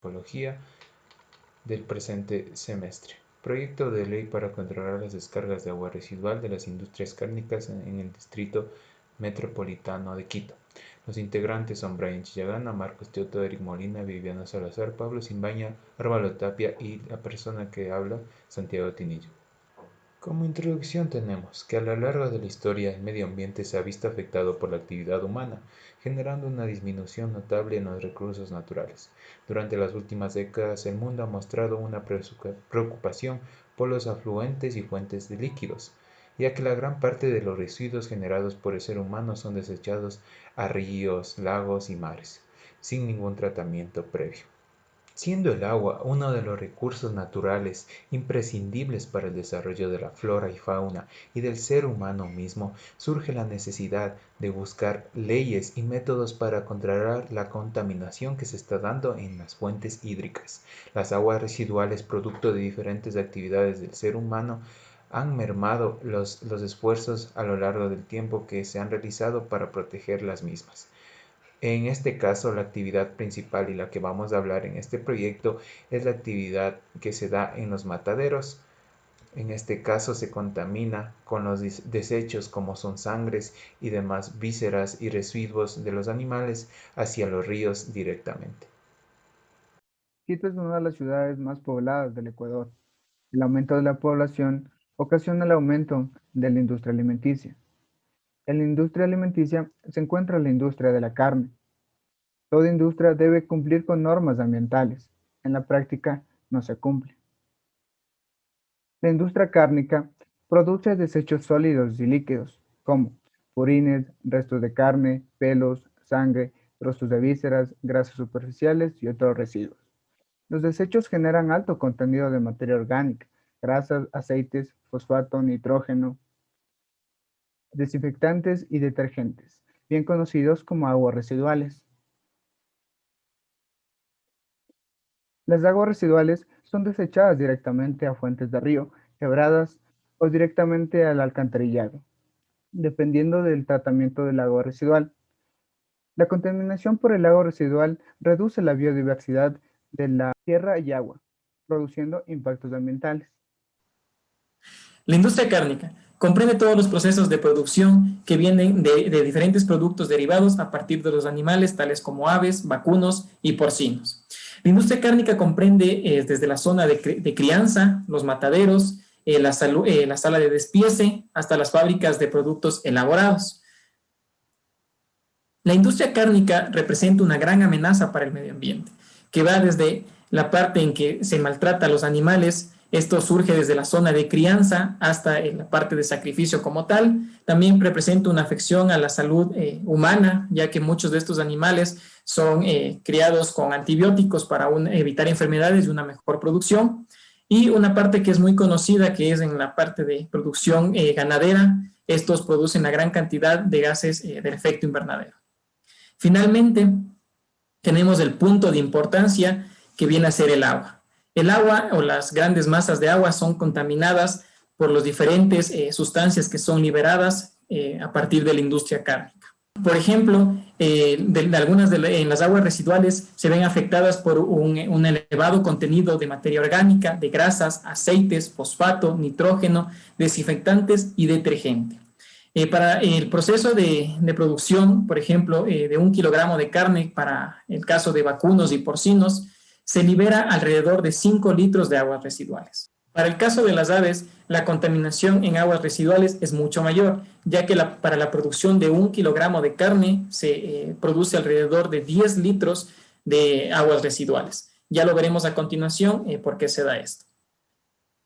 Ecología del presente semestre. Proyecto de ley para controlar las descargas de agua residual de las industrias cárnicas en el Distrito Metropolitano de Quito. Los integrantes son Brian Chillagana, Marcos Teoto, Eric Molina, Viviana Salazar, Pablo Simbaña, Árvalo Tapia y la persona que habla, Santiago Tinillo. Como introducción tenemos que a lo largo de la historia el medio ambiente se ha visto afectado por la actividad humana, generando una disminución notable en los recursos naturales. Durante las últimas décadas el mundo ha mostrado una preocupación por los afluentes y fuentes de líquidos, ya que la gran parte de los residuos generados por el ser humano son desechados a ríos, lagos y mares, sin ningún tratamiento previo. Siendo el agua uno de los recursos naturales imprescindibles para el desarrollo de la flora y fauna y del ser humano mismo, surge la necesidad de buscar leyes y métodos para controlar la contaminación que se está dando en las fuentes hídricas. Las aguas residuales, producto de diferentes actividades del ser humano, han mermado los esfuerzos a lo largo del tiempo que se han realizado para proteger las mismas. En este caso, la actividad principal y la que vamos a hablar en este proyecto es la actividad que se da en los mataderos. En este caso se contamina con los desechos como son sangres y demás vísceras y residuos de los animales hacia los ríos directamente. Quito es una de las ciudades más pobladas del Ecuador. El aumento de la población ocasiona el aumento de la industria alimenticia. En la industria alimenticia se encuentra la industria de la carne. Toda industria debe cumplir con normas ambientales. En la práctica no se cumple. La industria cárnica produce desechos sólidos y líquidos, como purines, restos de carne, pelos, sangre, trozos de vísceras, grasas superficiales y otros residuos. Los desechos generan alto contenido de materia orgánica, grasas, aceites, fosfato, nitrógeno, desinfectantes y detergentes, bien conocidos como aguas residuales. Las aguas residuales son desechadas directamente a fuentes de río, quebradas o directamente al alcantarillado, dependiendo del tratamiento del agua residual. La contaminación por el agua residual reduce la biodiversidad de la tierra y agua, produciendo impactos ambientales. La industria cárnica comprende todos los procesos de producción que vienen de diferentes productos derivados a partir de los animales, tales como aves, vacunos y porcinos. La industria cárnica comprende desde la zona de crianza, los mataderos, la sala de despiece, hasta las fábricas de productos elaborados. La industria cárnica representa una gran amenaza para el medio ambiente, que va desde la parte en que se maltrata a los animales. Esto surge desde la zona de crianza hasta la parte de sacrificio como tal. También representa una afección a la salud humana, ya que muchos de estos animales son criados con antibióticos para evitar enfermedades y una mejor producción. Y una parte que es muy conocida, que es en la parte de producción ganadera. Estos producen una gran cantidad de gases del efecto invernadero. Finalmente, tenemos el punto de importancia que viene a ser el agua. El agua o las grandes masas de agua son contaminadas por las diferentes sustancias que son liberadas a partir de la industria cárnica. Por ejemplo, algunas en las aguas residuales se ven afectadas por un elevado contenido de materia orgánica, de grasas, aceites, fosfato, nitrógeno, desinfectantes y detergente. Para el proceso de producción, por ejemplo, de 1 kilogramo de carne, para el caso de vacunos y porcinos, se libera alrededor de 5 litros de aguas residuales. Para el caso de las aves, la contaminación en aguas residuales es mucho mayor, ya que para la producción de 1 kilogramo de carne se produce alrededor de 10 litros de aguas residuales. Ya lo veremos a continuación por qué se da esto.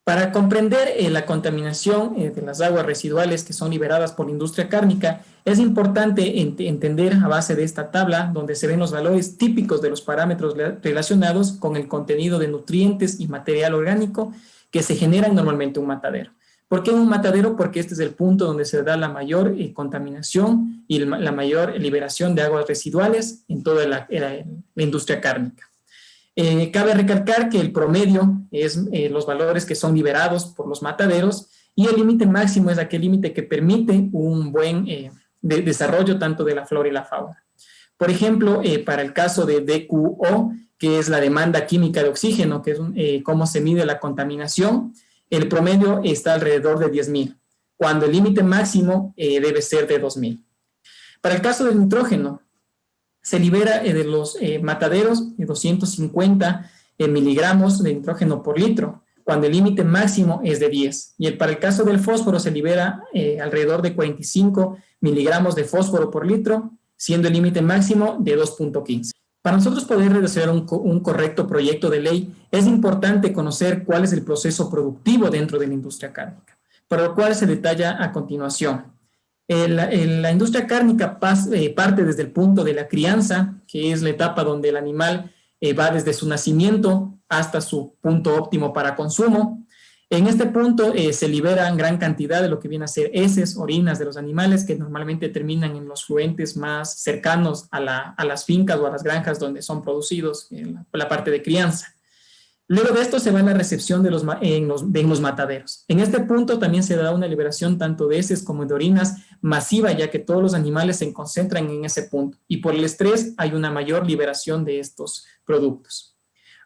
Para comprender la contaminación de las aguas residuales que son liberadas por la industria cárnica, es importante entender a base de esta tabla donde se ven los valores típicos de los parámetros relacionados con el contenido de nutrientes y material orgánico que se generan normalmente en un matadero. ¿Por qué en un matadero? Porque este es el punto donde se da la mayor contaminación y la mayor liberación de aguas residuales en toda la industria cárnica. Cabe recalcar que el promedio es los valores que son liberados por los mataderos y el límite máximo es aquel límite que permite un buen desarrollo tanto de la flora y la fauna. Por ejemplo, para el caso de DQO, que es la demanda química de oxígeno, que es cómo se mide la contaminación, el promedio está alrededor de 10.000, cuando el límite máximo debe ser de 2.000. Para el caso del nitrógeno, se libera de los mataderos 250 miligramos de nitrógeno por litro, cuando el límite máximo es de 10. Y para el caso del fósforo se libera alrededor de 45 miligramos de fósforo por litro, siendo el límite máximo de 2.15. Para nosotros poder realizar un correcto proyecto de ley, es importante conocer cuál es el proceso productivo dentro de la industria cárnica, para lo cual se detalla a continuación. La industria cárnica parte desde el punto de la crianza, que es la etapa donde el animal va desde su nacimiento hasta su punto óptimo para consumo. En este punto se liberan gran cantidad de lo que viene a ser heces, orinas de los animales, que normalmente terminan en los fluentes más cercanos a las fincas o a las granjas donde son producidos en la parte de crianza. Luego de esto se va a la recepción en los mataderos. En este punto también se da una liberación tanto de heces como de orinas masiva, ya que todos los animales se concentran en ese punto y por el estrés hay una mayor liberación de estos productos.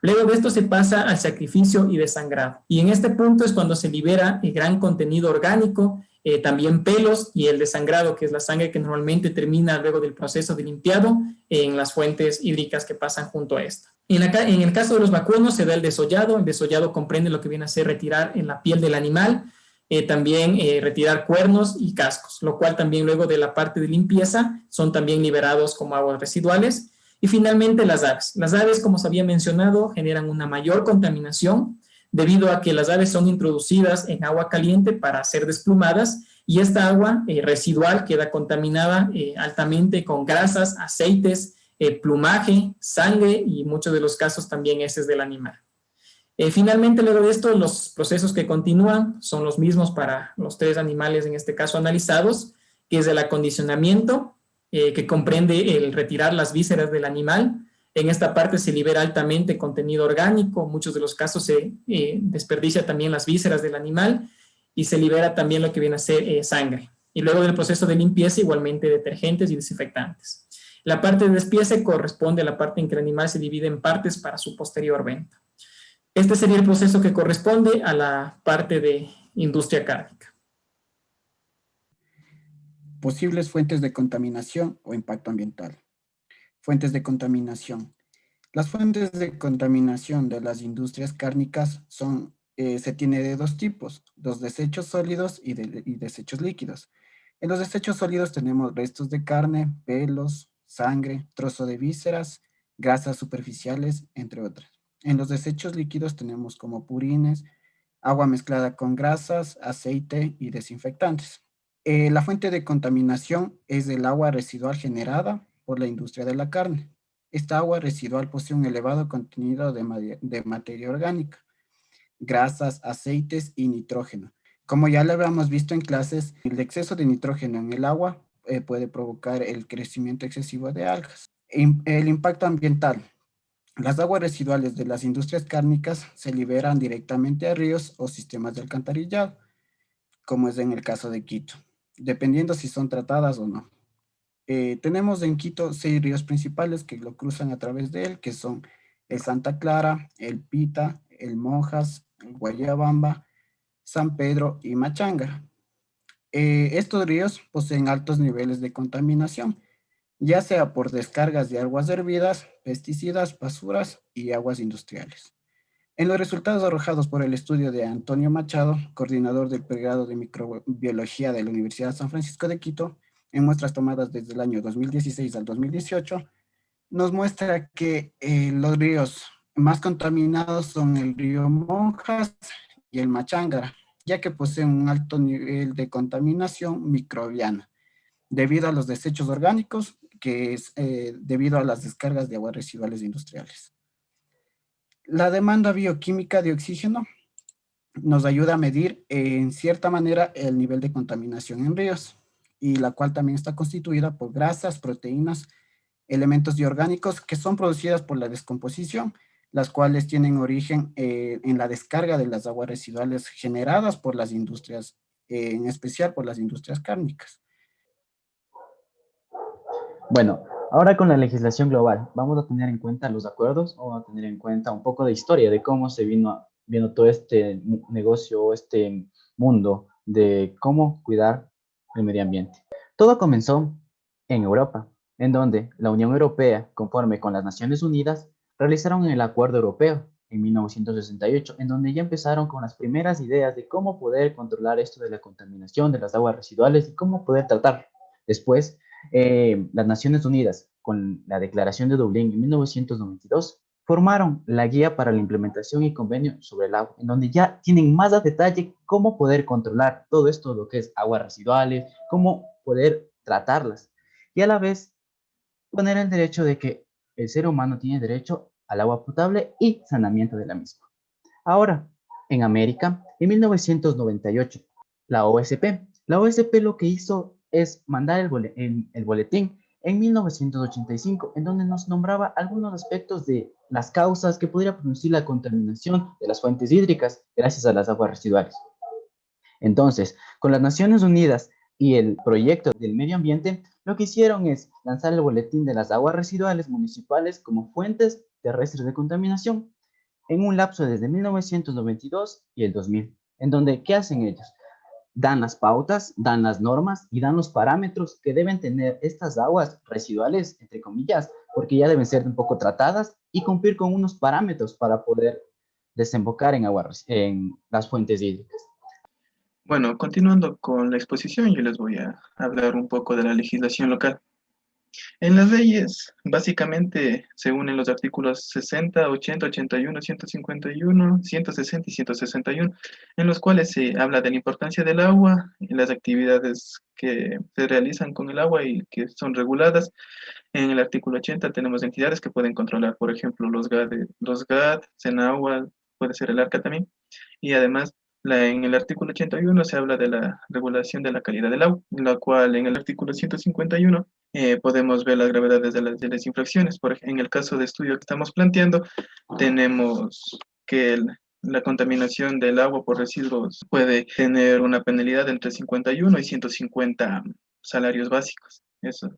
Luego de esto se pasa al sacrificio y desangrado. Y en este punto es cuando se libera el gran contenido orgánico, también pelos y el desangrado, que es la sangre que normalmente termina luego del proceso de limpiado en las fuentes hídricas que pasan junto a esto. En el caso de los vacunos se da el desollado comprende lo que viene a ser retirar en la piel del animal, también retirar cuernos y cascos, lo cual también luego de la parte de limpieza son también liberados como aguas residuales. Y finalmente las aves. Las aves, como se había mencionado, generan una mayor contaminación debido a que las aves son introducidas en agua caliente para ser desplumadas y esta agua residual queda contaminada altamente con grasas, aceites, plumaje, sangre y muchos de los casos también heces del animal. Finalmente, luego de esto, los procesos que continúan son los mismos para los 3 animales, en este caso analizados, que es el acondicionamiento, que comprende el retirar las vísceras del animal. En esta parte se libera altamente contenido orgánico, en muchos de los casos se desperdicia también las vísceras del animal y se libera también lo que viene a ser sangre. Y luego del proceso de limpieza, igualmente detergentes y desinfectantes. La parte de despiece corresponde a la parte en que el animal se divide en partes para su posterior venta. Este sería el proceso que corresponde a la parte de industria cárnica. Posibles fuentes de contaminación o impacto ambiental. Fuentes de contaminación. Las fuentes de contaminación de las industrias cárnicas se tiene de 2 tipos, los desechos sólidos y desechos líquidos. En los desechos sólidos tenemos restos de carne, pelos, sangre, trozo de vísceras, grasas superficiales, entre otras. En los desechos líquidos tenemos como purines, agua mezclada con grasas, aceite y desinfectantes. La fuente de contaminación es el agua residual generada por la industria de la carne. Esta agua residual posee un elevado contenido de materia orgánica, grasas, aceites y nitrógeno. Como ya lo habíamos visto en clases, el exceso de nitrógeno en el agua puede provocar el crecimiento excesivo de algas. El impacto ambiental. Las aguas residuales de las industrias cárnicas se liberan directamente a ríos o sistemas de alcantarillado, como es en el caso de Quito, dependiendo si son tratadas o no. Tenemos en Quito 6 ríos principales que lo cruzan a través de él, que son el Santa Clara, el Pita, el Monjas, el Guayabamba, San Pedro y Machanga. Estos ríos poseen altos niveles de contaminación, ya sea por descargas de aguas hervidas, pesticidas, basuras y aguas industriales. En los resultados arrojados por el estudio de Antonio Machado, coordinador del pregrado de microbiología de la Universidad San Francisco de Quito, en muestras tomadas desde el año 2016 al 2018, nos muestra que los ríos más contaminados son el río Monjas y el Machanga, ya que poseen un alto nivel de contaminación microbiana, debido a los desechos orgánicos, que es debido a las descargas de aguas residuales industriales. La demanda bioquímica de oxígeno nos ayuda a medir en cierta manera el nivel de contaminación en ríos, y la cual también está constituida por grasas, proteínas, elementos orgánicos que son producidas por la descomposición, las cuales tienen origen en la descarga de las aguas residuales generadas por las industrias, en especial por las industrias cárnicas. Bueno, Ahora con la legislación global, ¿vamos a tener en cuenta los acuerdos o vamos a tener en cuenta un poco de historia de cómo se vino todo este negocio o este mundo de cómo cuidar el medio ambiente? Todo comenzó en Europa, en donde la Unión Europea, conforme con las Naciones Unidas, realizaron el Acuerdo Europeo en 1968, en donde ya empezaron con las primeras ideas de cómo poder controlar esto de la contaminación de las aguas residuales y cómo poder tratarlo. Después, las Naciones Unidas, con la Declaración de Dublín en 1992, formaron la Guía para la Implementación y Convenio sobre el Agua, en donde ya tienen más a detalle cómo poder controlar todo esto, lo que es aguas residuales, cómo poder tratarlas. Y a la vez, poner el derecho de que el ser humano tiene derecho al agua potable y saneamiento de la misma. Ahora, en América, en 1998, la OSP lo que hizo es mandar el boletín en 1985, en donde nos nombraba algunos aspectos de las causas que podría producir la contaminación de las fuentes hídricas gracias a las aguas residuales. Entonces, con las Naciones Unidas y el proyecto del medio ambiente, lo que hicieron es lanzar el boletín de las aguas residuales municipales como fuentes terrestres de contaminación en un lapso desde 1992 y el 2000, en donde, ¿qué hacen ellos? Dan las pautas, dan las normas y dan los parámetros que deben tener estas aguas residuales, entre comillas, porque ya deben ser un poco tratadas y cumplir con unos parámetros para poder desembocar en las fuentes hídricas. Bueno, continuando con la exposición, yo les voy a hablar un poco de la legislación local. En las leyes, básicamente se unen los artículos 60, 80, 81, 151, 160 y 161, en los cuales se habla de la importancia del agua y las actividades que se realizan con el agua y que son reguladas. En el artículo 80 tenemos entidades que pueden controlar, por ejemplo, los GAD, Senagua, puede ser el ARCA también, y además en el artículo 81 se habla de la regulación de la calidad del agua, en la cual en el artículo 151 podemos ver las gravedades de las infracciones. En el caso de estudio que estamos planteando, tenemos que la contaminación del agua por residuos puede tener una penalidad entre 51 y 150 salarios básicos. Eso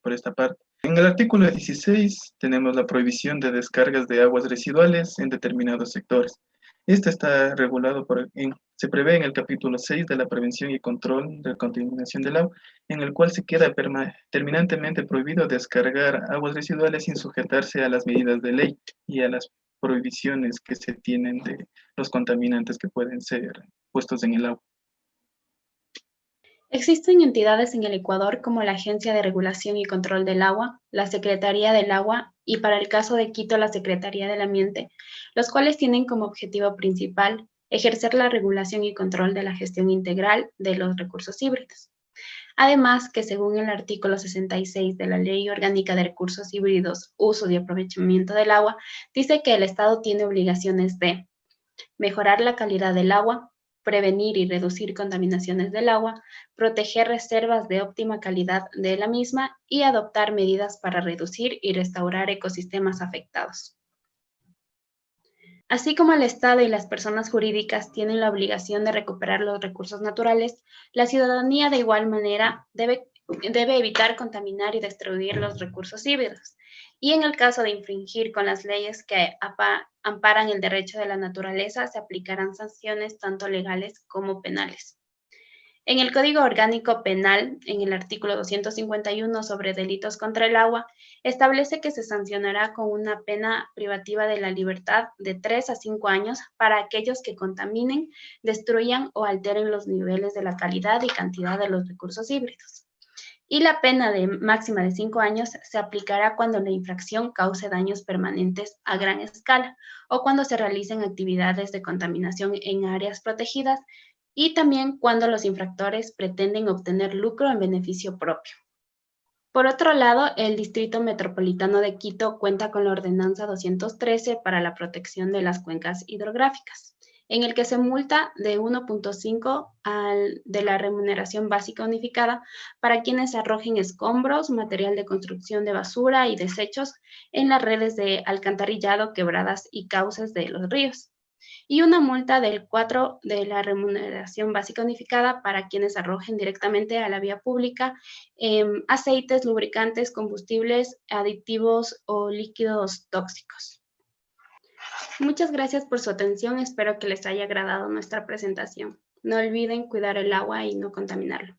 por esta parte. En el artículo 16 tenemos la prohibición de descargas de aguas residuales en determinados sectores. Este está regulado se prevé en el capítulo 6 de la prevención y control de la contaminación del agua, en el cual se queda terminantemente prohibido descargar aguas residuales sin sujetarse a las medidas de ley y a las prohibiciones que se tienen de los contaminantes que pueden ser puestos en el agua. Existen entidades en el Ecuador como la Agencia de Regulación y Control del Agua, la Secretaría del Agua y, para el caso de Quito, la Secretaría del Ambiente, los cuales tienen como objetivo principal ejercer la regulación y control de la gestión integral de los recursos híbridos. Además, que según el artículo 66 de la Ley Orgánica de Recursos Híbridos, Uso y Aprovechamiento del Agua, dice que el Estado tiene obligaciones de mejorar la calidad del agua, prevenir y reducir contaminaciones del agua, proteger reservas de óptima calidad de la misma y adoptar medidas para reducir y restaurar ecosistemas afectados. Así como el Estado y las personas jurídicas tienen la obligación de recuperar los recursos naturales, la ciudadanía de igual manera debe evitar contaminar y destruir los recursos híbridos. Y en el caso de infringir con las leyes que amparan el derecho de la naturaleza, se aplicarán sanciones tanto legales como penales. En el Código Orgánico Penal, en el artículo 251 sobre delitos contra el agua, establece que se sancionará con una pena privativa de la libertad de 3 a 5 años para aquellos que contaminen, destruyan o alteren los niveles de la calidad y cantidad de los recursos híbridos. Y la pena máxima de 5 años se aplicará cuando la infracción cause daños permanentes a gran escala o cuando se realicen actividades de contaminación en áreas protegidas y también cuando los infractores pretenden obtener lucro en beneficio propio. Por otro lado, el Distrito Metropolitano de Quito cuenta con la Ordenanza 213 para la protección de las cuencas hidrográficas, en el que se multa de 1.5 de la remuneración básica unificada para quienes arrojen escombros, material de construcción de basura y desechos en las redes de alcantarillado, quebradas y cauces de los ríos. y una multa del 4 de la remuneración básica unificada para quienes arrojen directamente a la vía pública aceites, lubricantes, combustibles, aditivos o líquidos tóxicos. Muchas gracias por su atención. Espero que les haya agradado nuestra presentación. No olviden cuidar el agua y no contaminarlo.